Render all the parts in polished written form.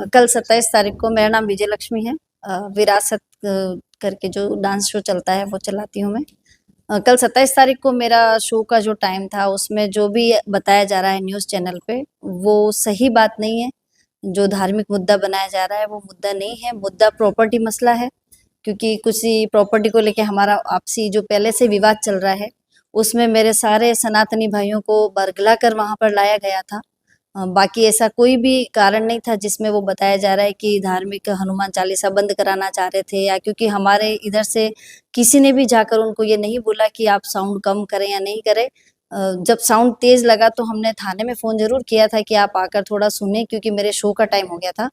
कल 27 तारीख को मेरा नाम विजय लक्ष्मी है। विरासत करके जो डांस शो चलता है वो चलाती हूँ मैं। कल 27 तारीख को मेरा शो का जो टाइम था उसमें जो भी बताया जा रहा है न्यूज़ चैनल पे वो सही बात नहीं है। जो धार्मिक मुद्दा बनाया जा रहा है वो मुद्दा नहीं है, मुद्दा प्रॉपर्टी मसला है। क्योंकि किसी प्रॉपर्टी को लेके हमारा आपसी जो पहले से विवाद चल रहा है, उसमें मेरे सारे सनातनी भाइयों को बरगला कर वहाँ पर लाया गया था। बाकी ऐसा कोई भी कारण नहीं था जिसमें वो बताया जा रहा है कि धार्मिक हनुमान चालीसा बंद कराना चाह रहे थे, या क्योंकि हमारे इधर से किसी ने भी जाकर उनको ये नहीं बोला कि आप साउंड कम करें या नहीं करें। जब साउंड तेज लगा तो हमने थाने में फ़ोन ज़रूर किया था कि आप आकर थोड़ा सुनें, क्योंकि मेरे शो का टाइम हो गया था।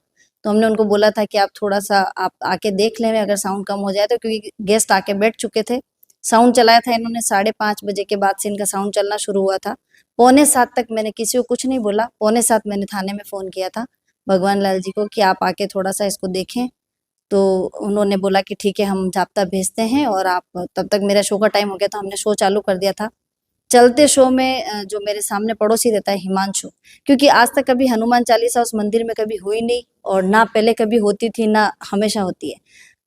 तो हमने उनको बोला था कि आप थोड़ा-सा आप आके देख लें अगर साउंड कम हो जाए तो, क्योंकि गेस्ट आके बैठ चुके थे। साउंड चलाया था इन्होंने 5:30 बजे के बाद से इनका साउंड चलना शुरू हुआ था। पौने 7 तक मैंने किसी को कुछ नहीं बोला, पौने 7 मैंने थाने में फ़ोन किया था भगवान लाल जी को कि आप आके थोड़ा-सा इसको देखें। तो उन्होंने बोला कि ठीक है हम जाप्ता भेजते हैं, और आप तब तक मेरा शो का टाइम हो गया था, हमने शो चालू कर दिया था। चलते शो में जो मेरे सामने पड़ोसी रहता है हिमांशु, क्योंकि आज तक कभी हनुमान चालीसा उस मंदिर में कभी हुई नहीं, और ना पहले कभी होती थी ना हमेशा होती है।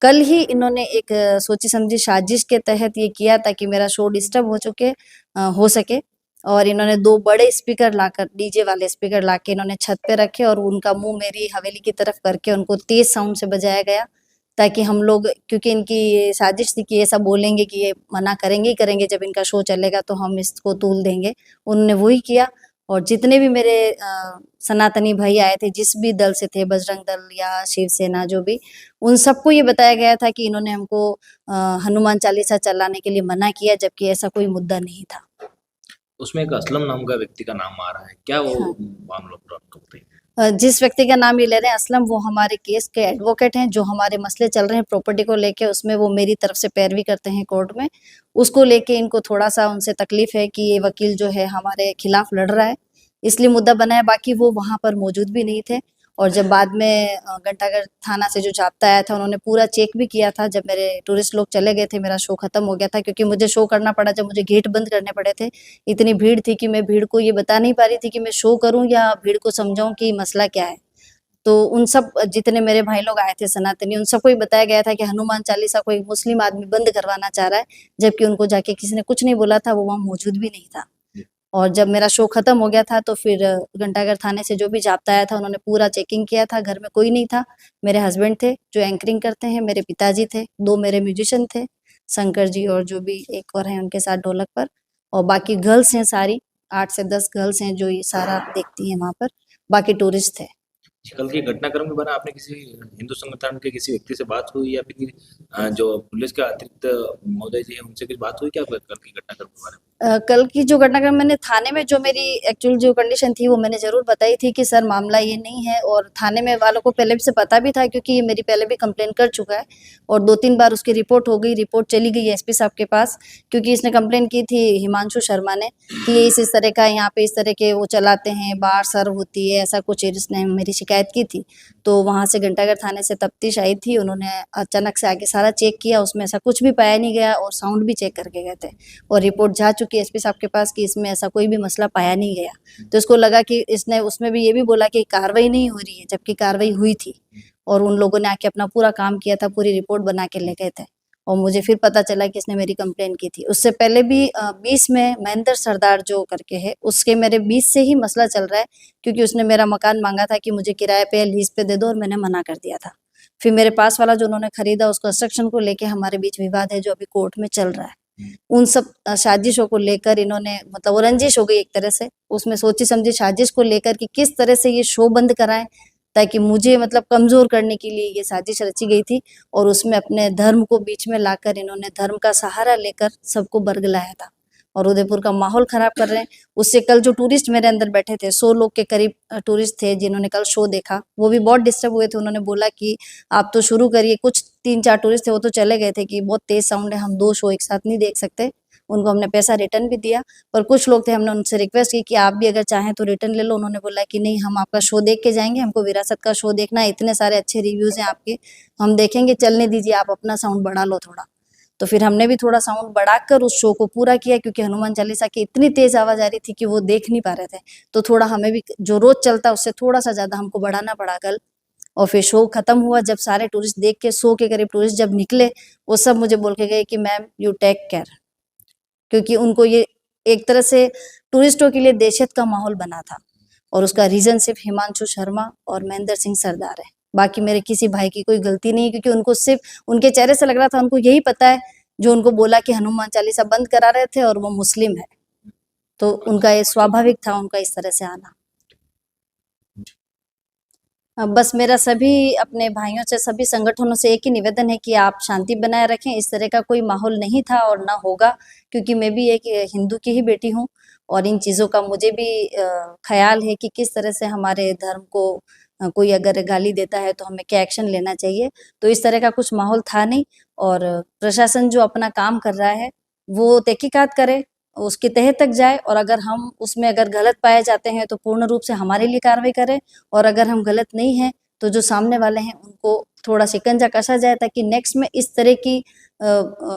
कल ही इन्होंने एक सोची समझी साजिश के तहत ये किया ताकि मेरा शो डिस्टर्ब हो सके, और इन्होंने 2 बड़े स्पीकर लाकर, डीजे वाले स्पीकर लाके इन्होंने छत पे रखे और उनका मुँह मेरी हवेली की तरफ करके उनको तेज़ साउंड से बजाया गया, ताकि हम लोग, क्योंकि इनकी ये साजिश थी कि ऐसा बोलेंगे कि ये मना करेंगे ही करेंगे, जब इनका शो चलेगा तो हम इसको तूल देंगे। उन्होंने वही किया, और जितने भी मेरे सनातनी भाई आए थे, जिस भी दल से थे, बजरंग दल या शिवसेना जो भी, उन सबको ये बताया गया था कि इन्होंने हमको हनुमान चालीसा चलाने के लिए मना किया, जबकि ऐसा कोई मुद्दा नहीं था। उसमें एक असलम नाम का व्यक्ति का नाम आ रहा है, क्या वो हाँ। मामला पूरा आपको बताइए? जिस व्यक्ति का नाम ये ले रहे हैं असलम, वो हमारे केस के एडवोकेट हैं। जो हमारे मसले चल रहे हैं प्रॉपर्टी को लेके, उसमें वो मेरी तरफ से पैरवी करते हैं कोर्ट में। उसको लेके इनको थोड़ा-सा उनसे तकलीफ है कि ये वकील जो है हमारे खिलाफ लड़ रहा है, इसलिए मुद्दा बना है। बाकी वो वहाँ पर मौजूद भी नहीं थे, और जब बाद में घंटाघर थाना से जो जाब्ता आया था, उन्होंने पूरा चेक भी किया था। जब मेरे टूरिस्ट लोग चले गए थे, मेरा शो खत्म हो गया था, क्योंकि मुझे शो करना पड़ा जब मुझे गेट बंद करने पड़े थे। इतनी भीड़ थी कि मैं भीड़ को ये बता नहीं पा रही थी कि मैं शो करूँ या भीड़ को समझाऊँ कि मसला क्या है। तो उन सब जितने मेरे भाई लोग आए थे सनातनी, उन सबको ये बताया गया था कि हनुमान चालीसा को एक मुस्लिम आदमी बंद करवाना चाह रहा है, जबकि उनको जाके किसी ने कुछ नहीं बोला था, वो वहाँ मौजूद भी नहीं था। और जब मेरा शो खत्म हो गया था तो फिर घंटाघर थाने से जो भी जाब्ता आया था, उन्होंने पूरा चेकिंग किया था। घर में कोई नहीं था। मेरे हस्बैंड थे जो एंकरिंग करते हैं, मेरे पिताजी थे, 2 मेरे म्यूजिशियन थे, शंकर जी और जो भी एक और हैं उनके साथ ढोलक पर, और बाकी गर्ल्स हैं सारी, 8 से 10 गर्ल्स हैं जो ये सारा देखती हैं वहाँ पर, बाकी टूरिस्ट थे। कल के घटनाक्रम के बारे में आपने किसी हिंदू संगठन के किसी व्यक्ति से बात हुई या फिर जो पुलिस के अतिरिक्त महोदय जी हैं उनसे कुछ बात हुई क्या कल के घटनाक्रम के बारे में? कल की जो घटनाक्रम मैंने थाने में जो मेरी एक्चुअल जो कंडीशन थी वो मैंने ज़रूर बताई थी कि सर मामला ये नहीं है, और थाने में वालों को पहले से पता भी था, क्योंकि ये मेरी पहले भी कंप्लेन कर चुका है, और 2-3 बार उसकी रिपोर्ट हो गई, रिपोर्ट चली गई एसपी साहब के पास, क्योंकि इसने कंप्लेन की थी हिमांशु शर्मा ने कि ये इस तरह का यहाँ पे इस तरह के वो चलाते हैं, बार सर्व होती है, ऐसा कुछ इसने मेरी शिकायत की थी। तो वहाँ से घंटाघर थाने से तफ्तीश आई थी, उन्होंने अचानक से आके सारा चेक किया, उसमें ऐसा कुछ भी पाया नहीं गया, और साउंड भी चेक करके गए थे, और रिपोर्ट जा चुकी है एसपी साहब के पास कि इसमें ऐसा कोई भी मसला पाया नहीं गया। तो इसको लगा कि इसने उसमें भी ये भी बोला कि कार्रवाई नहीं हो रही है, जबकि कार्रवाई हुई थी, और उन लोगों ने आके अपना पूरा काम किया था, पूरी रिपोर्ट बना के ले गए थे, और मुझे फिर पता चला कि इसने मेरी कंप्लेन की थी। उससे पहले भी 20 में महेंद्र सरदार जो करके है, उसके मेरे 20 से ही मसला चल रहा है, क्योंकि उसने मेरा मकान माँगा था कि मुझे किराए पे या लीज़ पे दे दो, और मैंने मना कर दिया था। फिर मेरे पास वाला जो उन्होंने खरीदा, उस कंस्ट्रक्शन को लेके हमारे बीच विवाद है जो अभी कोर्ट में चल रहा है। उन सब साजिशों को लेकर इन्होंने, मतलब वो रंजिश हो गई एक तरह से, उसमें सोची समझी साजिश को लेकर कि किस तरह से ये शो बंद कराएं, ताकि मुझे मतलब कमजोर करने के लिए ये साजिश रची गई थी, और उसमें अपने धर्म को बीच में लाकर इन्होंने धर्म का सहारा लेकर सबको बरगलाया था, और उदयपुर का माहौल खराब कर रहे हैं। उससे कल जो टूरिस्ट मेरे अंदर बैठे थे, 100 लोग के करीब टूरिस्ट थे जिन्होंने कल शो देखा, वो भी बहुत डिस्टर्ब हुए थे। उन्होंने बोला कि आप तो शुरू करिए, कुछ 3-4 टूरिस्ट थे वो तो चले गए थे कि बहुत तेज साउंड है, हम 2 शो एक साथ नहीं देख सकते। उनको हमने पैसा रिटर्न भी दिया, पर कुछ लोग थे, हमने उनसे रिक्वेस्ट की कि आप भी अगर चाहें तो रिटर्न ले लो। उन्होंने बोला कि नहीं, हम आपका शो देख के जाएंगे, हमको विरासत का शो देखना है, इतने सारे अच्छे रिव्यूज हैं आपके, हम देखेंगे, चलने दीजिए, आप अपना साउंड बढ़ा लो थोड़ा। तो फिर हमने भी थोड़ा साउंड बढ़ाकर उस शो को पूरा किया, क्योंकि हनुमान चालीसा की इतनी तेज आवाज आ रही थी कि वो देख नहीं पा रहे थे। तो थोड़ा हमें भी जो रोज चलता है उससे थोड़ा सा ज्यादा हमको बढ़ाना पड़ा कल, और फिर शो खत्म हुआ, जब सारे टूरिस्ट देख के 100 के करीब टूरिस्ट जब निकले, वो सब मुझे बोल के गए कि मैम यू टेक केयर, क्योंकि उनको ये एक तरह से टूरिस्टों के लिए दहशत का माहौल बना था। और उसका रीजन सिर्फ हिमांशु शर्मा और महेंद्र सिंह सरदार है, बाकी मेरे किसी भाई की कोई गलती नहीं है, क्योंकि उनको सिर्फ उनके चेहरे से लग रहा था उनको यही पता है, जो उनको बोला कि हनुमान चालीसा बंद करा रहे थे और वो मुस्लिम है, तो उनका ये स्वाभाविक था उनका इस तरह से आना। बस मेरा सभी अपने भाइयों से, सभी संगठनों से एक ही निवेदन है कि आप शांति बनाए रखें, इस तरह का कोई माहौल नहीं था और ना होगा, क्योंकि मैं भी एक हिंदू की ही बेटी हूँ और इन चीज़ों का मुझे भी ख्याल है कि किस तरह से हमारे धर्म को कोई अगर गाली देता है तो हमें क्या एक्शन लेना चाहिए। तो इस तरह का कुछ माहौल था नहीं और प्रशासन जो अपना काम कर रहा है वो तहकीकात करे, उसके तह तक जाए और अगर हम उसमें अगर गलत पाए जाते हैं तो पूर्ण रूप से हमारे लिए कार्रवाई करें और अगर हम गलत नहीं हैं तो जो सामने वाले हैं उनको थोड़ा शिकंजा कसा जाए, ताकि नेक्स्ट में इस तरह की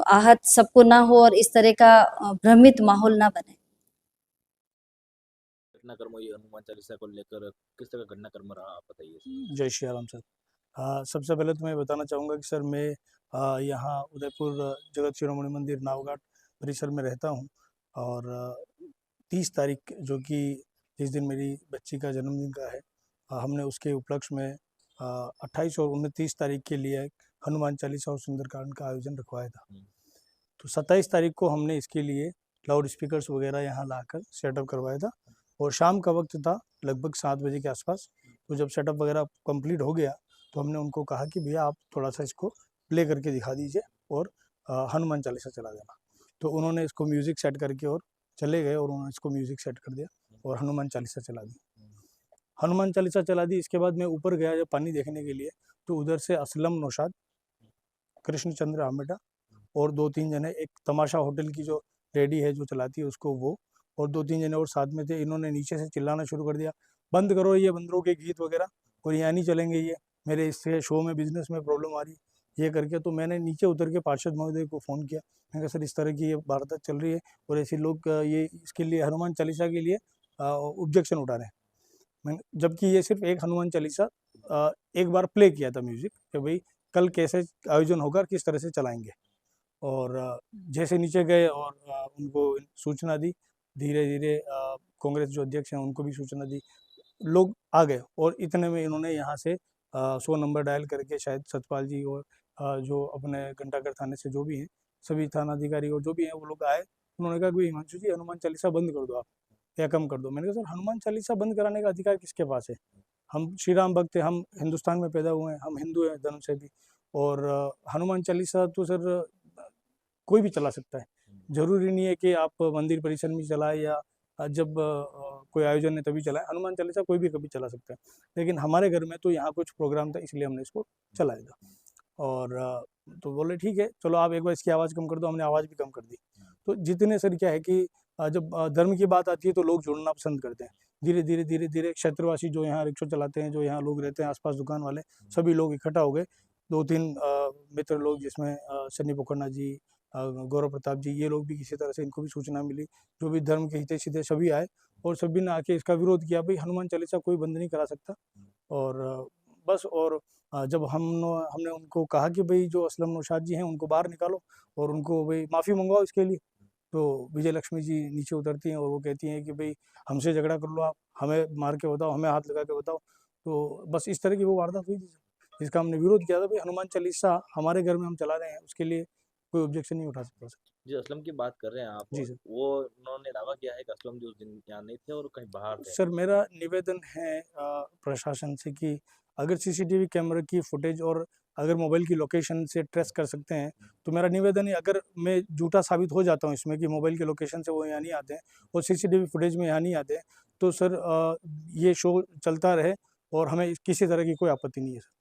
आहत सबको ना हो और इस तरह का भ्रमित माहौल ना बने। घटनाक्रम ये हनुमान चालीसा को लेकर किस तरह का घटनाक्रम रहा, आप बताइए। जय श्री राम सर। सबसे पहले तो मैं बताना चाहूँगा कि सर मैं यहाँ उदयपुर जगत शिरोमणि मंदिर नावघाट परिसर में रहता हूँ और 30 तारीख जो कि जिस दिन मेरी बच्ची का जन्मदिन का है, हमने उसके उपलक्ष्य में 28 और 29 तारीख के लिए हनुमान चालीसा और सुंदरकांड का आयोजन रखवाया था। तो 27 तारीख को हमने इसके लिए लाउड स्पीकर्स वगैरह यहाँ लाकर सेटअप करवाया था और शाम का वक्त था लगभग 7 बजे के आसपास। तो जब सेटअप वगैरह कंप्लीट हो गया तो हमने उनको कहा कि भैया आप थोड़ा सा इसको प्ले करके दिखा दीजिए और हनुमान चालीसा चला देना। तो उन्होंने इसको म्यूज़िक सेट करके और चले गए और उन्होंने इसको म्यूज़िक सेट कर दिया और हनुमान चालीसा चला दी। हनुमान चालीसा चला दी, इसके बाद मैं ऊपर गया जब पानी देखने के लिए, तो उधर से असलम नौशाद, कृष्णचंद्र आमेटा और 2-3 जने, एक तमाशा होटल की जो लेडी है जो चलाती है उसको, वो और 2-3 जने और साथ में थे। इन्होंने नीचे से चिल्लाना शुरू कर दिया, बंद करो ये बंदरों के गीत वगैरह और यहाँ नहीं चलेंगे ये, मेरे इससे शो में बिजनेस में प्रॉब्लम आ रही ये करके। तो मैंने नीचे उतर के पार्षद महोदय को फ़ोन किया, मैंने कहा सर इस तरह की ये वारदात चल रही है और ऐसे लोग ये इसके लिए हनुमान चालीसा के लिए ऑब्जेक्शन उठा रहे हैं। मैंने, जबकि ये सिर्फ एक हनुमान चालीसा एक बार प्ले किया था म्यूज़िक कि भाई कल कैसे आयोजन होगा और किस तरह से चलाएंगे। और जैसे नीचे गए और उनको सूचना दी, धीरे धीरे कांग्रेस जो अध्यक्ष हैं उनको भी सूचना दी, लोग आ गए और इतने में इन्होंने यहाँ से 100 नंबर डायल करके, शायद सतपाल जी और जो अपने घंटाघर थाने से जो भी हैं, सभी थानाधिकारी और जो भी हैं वो लोग आए। उन्होंने कहा कि हिमांशु जी हनुमान चालीसा बंद कर दो आप या कम कर दो। मैंने कहा सर हनुमान चालीसा बंद कराने का अधिकार किसके पास है? हम श्री राम भक्त हैं, हम हिंदुस्तान में पैदा हुए हैं, हम हिंदू हैं धर्म से भी, और हनुमान चालीसा तो सर कोई भी चला सकता है। ज़रूरी नहीं है कि आप मंदिर परिसर में चलाएं या जब कोई आयोजन है तभी चलाएं। हनुमान चालीसा कोई भी कभी चला सकता है, लेकिन हमारे घर में तो यहाँ कुछ प्रोग्राम था इसलिए हमने इसको चलाया था। और तो बोले ठीक है चलो आप एक बार इसकी आवाज़ कम कर दो। हमने आवाज़ भी कम कर दी। तो जितने सर क्या है कि जब धर्म की बात आती है तो लोग जुड़ना पसंद करते हैं। धीरे धीरे धीरे धीरे क्षेत्रवासी जो यहाँ रिक्शा चलाते हैं, जो यहाँ लोग रहते हैं, आसपास दुकान वाले, सभी लोग इकट्ठा हो गए। 2-3 मित्र लोग जिसमें सन्नी पोखन्ना जी, गौरव प्रताप जी, ये लोग भी किसी तरह से इनको भी सूचना मिली, जो भी धर्म के हितैषी थे सभी आए और सभी ने आके इसका विरोध किया, भाई हनुमान चालीसा कोई बंद नहीं करा सकता। और बस, और जब हमने उनको कहा कि भाई जो असलम नौशाद जी हैं उनको बाहर निकालो और उनको भाई माफ़ी मंगवाओ इसके लिए, तो विजय लक्ष्मी जी नीचे उतरती हैं और वो कहती हैं कि भाई हमसे झगड़ा कर लो आप, हमें मार के बताओ, हमें हाथ लगा के बताओ। तो बस इस तरह की वो वारदात हुई थी जिसका हमने विरोध किया था। भाई हनुमान चालीसा हमारे घर में हम चला रहे हैं, उसके लिए कोई ऑब्जेक्शन नहीं उठा सकता सर। जो असलम की बात कर रहे हैं आप, जी सर। वो उन्होंने दावा किया है कि असलम जी उस दिन यहाँ नहीं थे और कहीं बाहर थे। सर मेरा निवेदन है प्रशासन से कि अगर सीसीटीवी कैमरे की फुटेज और अगर मोबाइल की लोकेशन से ट्रेस कर सकते हैं तो मेरा निवेदन है, अगर मैं झूठा साबित हो जाता हूँ इसमें कि मोबाइल के लोकेशन से वो यहाँ नहीं आते हैं और सीसीटीवी फुटेज में यहाँ नहीं आते हैं, तो सर ये शो चलता रहे और हमें किसी तरह की कोई आपत्ति नहीं है सर।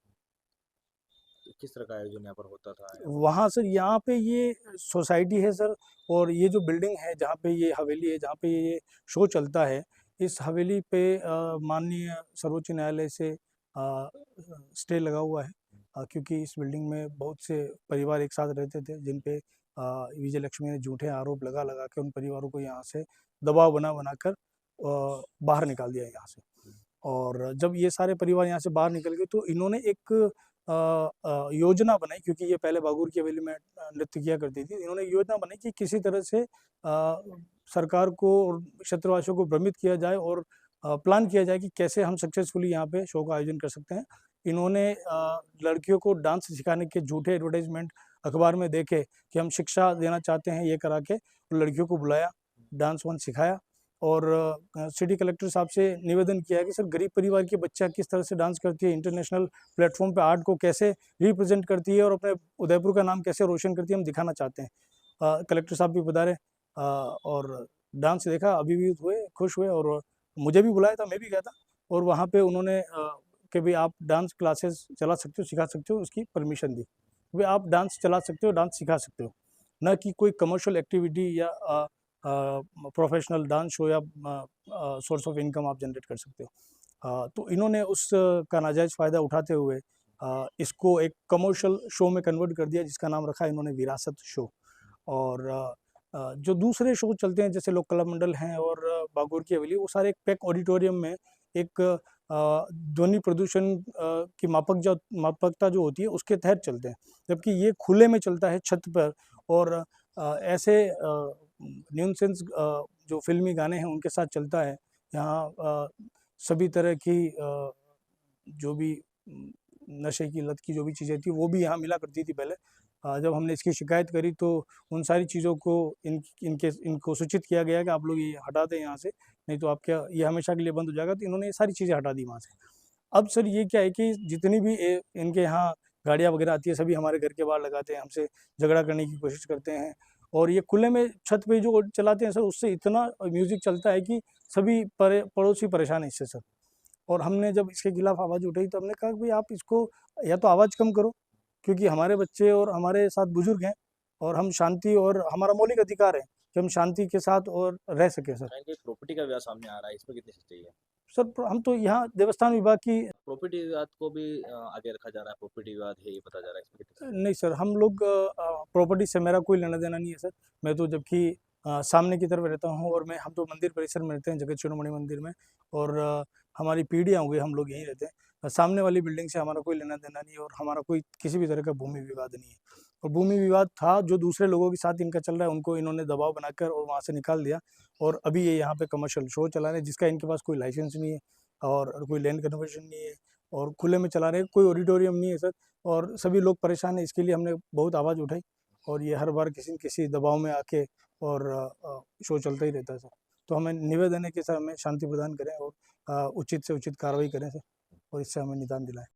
किस तरह का आयोजन यहाँ पर होता था? वहाँ सर यहाँ पे ये सोसाइटी है सर, और ये जो बिल्डिंग है जहाँ पे ये हवेली है जहाँ पे ये शो चलता है, इस हवेली पे माननीय सर्वोच्च न्यायालय से स्टे लगा हुआ है, क्योंकि इस बिल्डिंग में बहुत से परिवार एक साथ रहते थे जिन पे विजय लक्ष्मी ने झूठे आरोप लगा के उन परिवारों को यहाँ से दबाव बना कर बाहर निकाल दिया यहाँ से। और जब ये सारे परिवार यहाँ से बाहर निकल गए तो इन्होंने एक योजना बनाई, क्योंकि ये पहले बागुर की हवेली में नृत्य किया करती थी। इन्होंने योजना बनाई कि किसी तरह से सरकार को और क्षेत्रवासियों को भ्रमित किया जाए और प्लान किया जाए कि कैसे हम सक्सेसफुली यहाँ पे शो का आयोजन कर सकते हैं। इन्होंने लड़कियों को डांस सिखाने के झूठे एडवर्टाइजमेंट अखबार में देखे कि हम शिक्षा देना चाहते हैं, ये करा के लड़कियों को बुलाया, डांस वांस सिखाया और सिटी कलेक्टर साहब से निवेदन किया है कि सर गरीब परिवार की बच्चा किस तरह से डांस करती है, इंटरनेशनल प्लेटफॉर्म पे आर्ट को कैसे रिप्रेजेंट करती है और अपने उदयपुर का नाम कैसे रोशन करती है, हम दिखाना चाहते हैं। कलेक्टर साहब भी पधारे और डांस देखा, अभिभूत हुए, खुश हुए और मुझे भी बुलाया था, मैं भी गया था और वहाँ पे उन्होंने कि भाई आप डांस क्लासेस चला सकते हो, सिखा सकते हो, उसकी परमिशन दी। भाई आप डांस चला सकते हो, डांस सिखा सकते हो, ना कि कोई कमर्शियल एक्टिविटी या प्रोफेशनल डांस शो या सोर्स ऑफ इनकम आप जनरेट कर सकते हो। तो इन्होंने उस का नाजायज़ फ़ायदा उठाते हुए इसको एक कमर्शियल शो में कन्वर्ट कर दिया, जिसका नाम रखा इन्होंने विरासत शो। और जो दूसरे शो चलते हैं जैसे लोक कला मंडल हैं और बागोर की हवेली, वो सारे एक पैक ऑडिटोरियम में एक ध्वनि प्रदूषण की मापकता जो होती है उसके तहत चलते हैं, जबकि ये खुले में चलता है छत पर और ऐसे न्यूनसेंस जो फिल्मी गाने हैं उनके साथ चलता है। यहाँ सभी तरह की जो भी नशे की लत की जो भी चीज़ें थी वो भी यहाँ मिला करती थी पहले। जब हमने इसकी शिकायत करी तो उन सारी चीज़ों को इनको सूचित किया गया कि आप लोग ये हटा दें यहाँ से, नहीं तो आपका ये हमेशा के लिए बंद हो जाएगा। तो इन्होंने ये सारी चीज़ें हटा दी वहाँ से। अब सर ये क्या है कि जितनी भी इनके यहाँ गाड़ियाँ वगैरह आती है सभी हमारे घर के बाहर लगाते हैं, हमसे झगड़ा करने की कोशिश करते हैं और ये खुले में छत पे जो चलाते हैं सर, उससे इतना म्यूज़िक चलता है कि सभी पड़ोसी परेशान हैं इससे सर। और हमने जब इसके खिलाफ आवाज़ उठाई तो हमने कहा कि भाई आप इसको या तो आवाज़ कम करो, क्योंकि हमारे बच्चे और हमारे साथ बुजुर्ग हैं और हम शांति और हमारा मौलिक अधिकार है कि हम शांति के साथ और रह सकें सर। प्रॉपर्टी का विवाद सामने आ रहा है, इसमें कितनी सच्चाई है? सर हम तो यहाँ देवस्थान विभाग की प्रॉपर्टी विवाद को भी आगे रखा जा रहा है, प्रॉपर्टी विवाद है ये पता जा रहा है, इसमें कितनी सच्चाई है? नहीं सर, हम लोग प्रॉपर्टी से मेरा कोई लेना देना नहीं है सर। मैं तो जबकि सामने की तरफ रहता हूँ और हम तो मंदिर परिसर में रहते हैं, जगत शिरोमणि मंदिर में, और हमारी पीढ़ियाँ हो गई हम लोग यहीं रहते हैं। सामने वाली बिल्डिंग से हमारा कोई लेना देना नहीं है और हमारा कोई किसी भी तरह का भूमि विवाद नहीं है। और भूमि विवाद था जो दूसरे लोगों के साथ इनका चल रहा है, उनको इन्होंने दबाव बनाकर और वहाँ से निकाल दिया और अभी ये यहाँ पे कमर्शियल शो चला रहे हैं जिसका इनके पास कोई लाइसेंस नहीं है और कोई लैंड कन्वर्जन नहीं है और खुले में चला रहे हैं, कोई ऑडिटोरियम नहीं है सर। और सभी लोग परेशान हैं, इसके लिए हमने बहुत आवाज़ उठाई और ये हर बार किसी न किसी दबाव में आके और शो चलता ही रहता है सर। तो हमें निवेदन है कि सर हमें शांति प्रदान करें और उचित से उचित कार्रवाई करें सर और इससे हमें निदान दिलाएं।